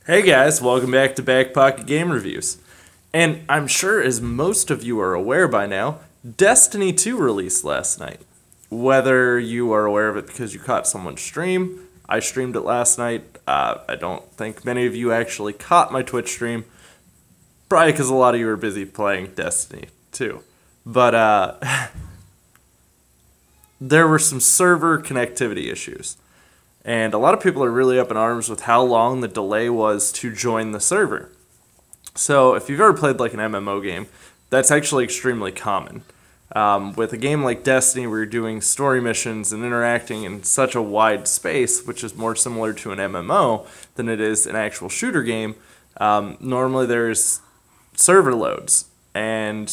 Hey guys, welcome back to Back Pocket Game Reviews. And I'm sure as most of you are aware by now, Destiny 2 released last night. Whether you are aware of it because you caught someone's stream, I streamed it last night. I don't think many of you actually caught my Twitch stream, probably because a lot of you were busy playing Destiny 2. But there were some server connectivity issues. And a lot of people are really up in arms with how long the delay was to join the server. So if you've ever played like an MMO game, that's actually extremely common. With a game like Destiny where you're doing story missions and interacting in such a wide space, which is more similar to an MMO than it is an actual shooter game, normally there's server loads. And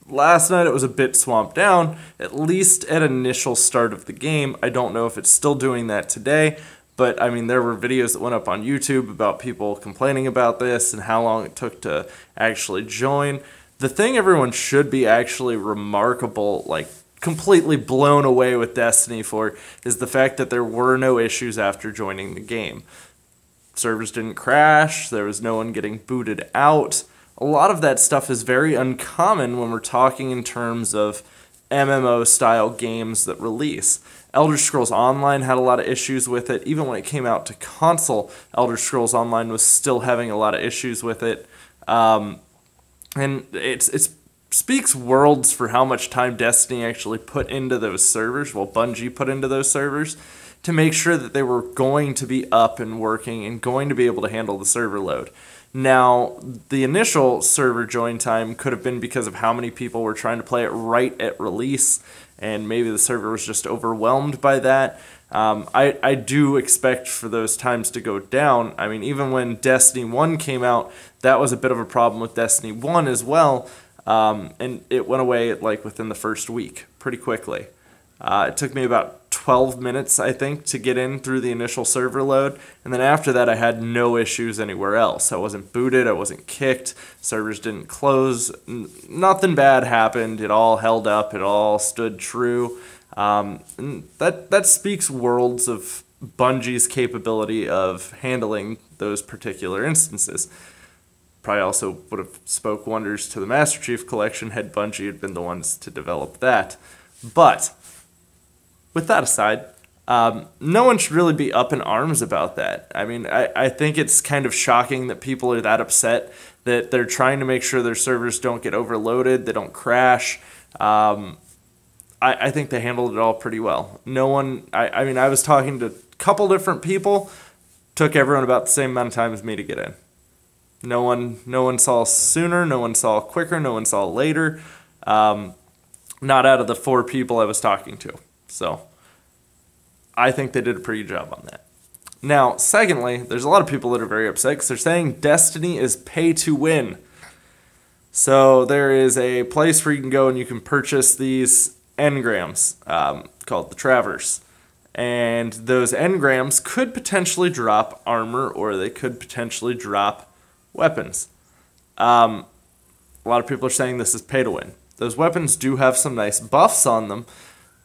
last night it was a bit swamped down, at least at initial start of the game. I don't know if it's still doing that today, but I mean there were videos that went up on YouTube about people complaining about this and how long it took to actually join. The thing everyone should be actually remarkable, like completely blown away with Destiny for, is the fact that there were no issues after joining the game. Servers didn't crash, there was no one getting booted out. A lot of that stuff is very uncommon when we're talking in terms of MMO-style games that release. Elder Scrolls Online had a lot of issues with it. Even when it came out to console, Elder Scrolls Online was still having a lot of issues with it. And it speaks worlds for how much time Destiny actually put into those servers, well, Bungie put into those servers, to make sure that they were going to be up and working and going to be able to handle the server load. Now, the initial server join time could have been because of how many people were trying to play it right at release, and maybe the server was just overwhelmed by that. I do expect for those times to go down. I mean, even when Destiny 1 came out, that was a bit of a problem with Destiny 1 as well, and it went away like within the first week, pretty quickly. It took me about 12 minutes, I think, to get in through the initial server load, and then after that I had no issues anywhere else. I wasn't booted, I wasn't kicked, servers didn't close, nothing bad happened, it all held up, it all stood true. And that speaks worlds of Bungie's capability of handling those particular instances. Probably also would have spoke wonders to the Master Chief Collection had Bungie had been the ones to develop that. But with that aside, no one should really be up in arms about that. I mean, I think it's kind of shocking that people are that upset that they're trying to make sure their servers don't get overloaded, they don't crash. I think they handled it all pretty well. No one, I mean, I was talking to a couple different people, took everyone about the same amount of time as me to get in. No one saw sooner, no one saw quicker, no one saw later. Not out of the 4 people I was talking to. So I think they did a pretty good job on that. Now, secondly, there's a lot of people that are very upset because they're saying Destiny is pay to win. So there is a place where you can go and you can purchase these engrams called the Traverse. And those engrams could potentially drop armor or they could potentially drop weapons. A lot of people are saying this is pay to win. Those weapons do have some nice buffs on them,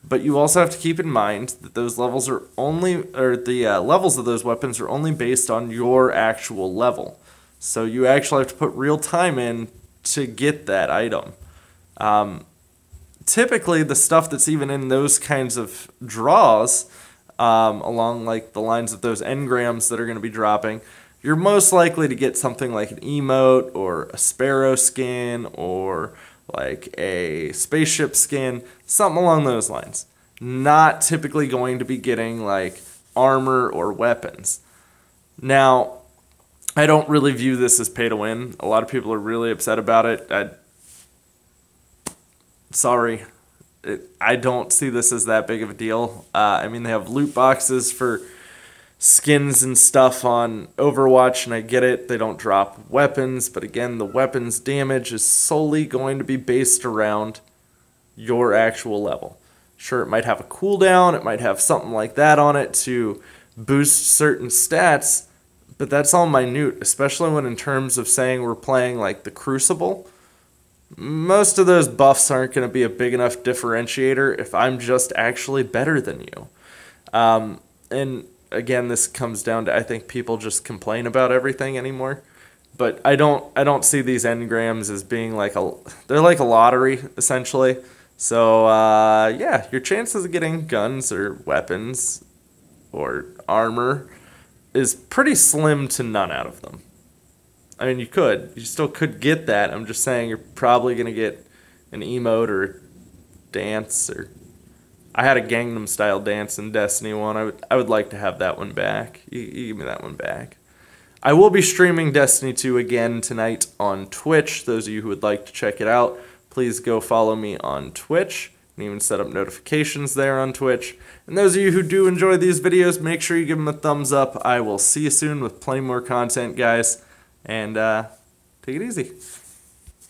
but you also have to keep in mind that those levels are only, or the levels of those weapons are only based on your actual level. So you actually have to put real time in to get that item. Typically, the stuff that's even in those kinds of draws, along like the lines of those engrams that are going to be dropping, you're most likely to get something like an emote or a sparrow skin or like a spaceship skin, something along those lines. Not typically going to be getting like armor or weapons. Now, I don't really view this as pay to win. A lot of people are really upset about it. Sorry, I don't see this as that big of a deal. I mean, they have loot boxes for skins and stuff on Overwatch, and I get it, they don't drop weapons, but again, the weapons damage is solely going to be based around your actual level. Sure, it might have a cooldown, it might have something like that on it to boost certain stats, but that's all minute, especially when in terms of saying we're playing like the Crucible. Most of those buffs aren't going to be a big enough differentiator if I'm just actually better than you. And again, this comes down to, I think people just complain about everything anymore. But I don't see these engrams as being like they're like a lottery essentially. So yeah, your chances of getting guns or weapons or armor is pretty slim to none out of them. I mean, you still could get that. I'm just saying you're probably gonna get an emote or a dance, or I had a Gangnam Style dance in Destiny 1. I would like to have that one back. You give me that one back. I will be streaming Destiny 2 again tonight on Twitch. Those of you who would like to check it out, please go follow me on Twitch and even set up notifications there on Twitch. And those of you who do enjoy these videos, make sure you give them a thumbs up. I will see you soon with plenty more content, guys. And take it easy.